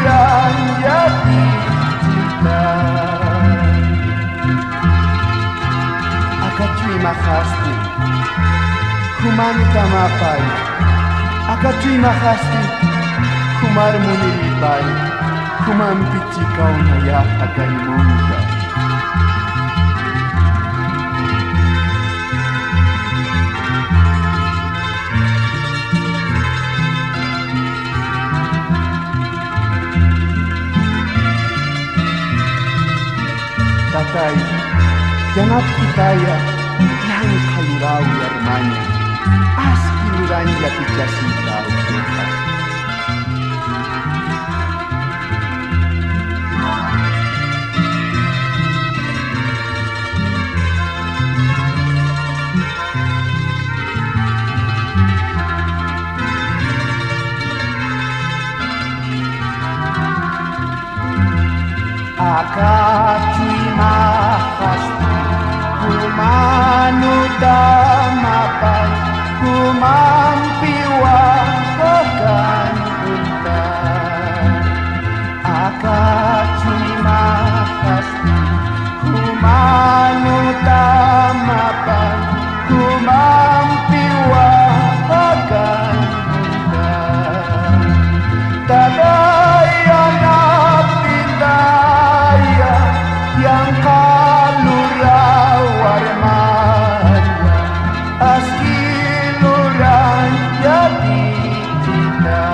luran jati cinta. Aka terima kasih kuman tamapai. Aka terima kasih kumar muniripai. Kuman pici kau naya akan munda. Tatay, janap kitaya yang kalurau yarmanya. As kiluran jati jasita utuha. Aka terima kasih kumanu damapai kumampiwa akan unta. Aka terima kasih kumanu damapai kumampiwa akan unta. Tadaya yang kalurau warmanya askiluran jadi cinta.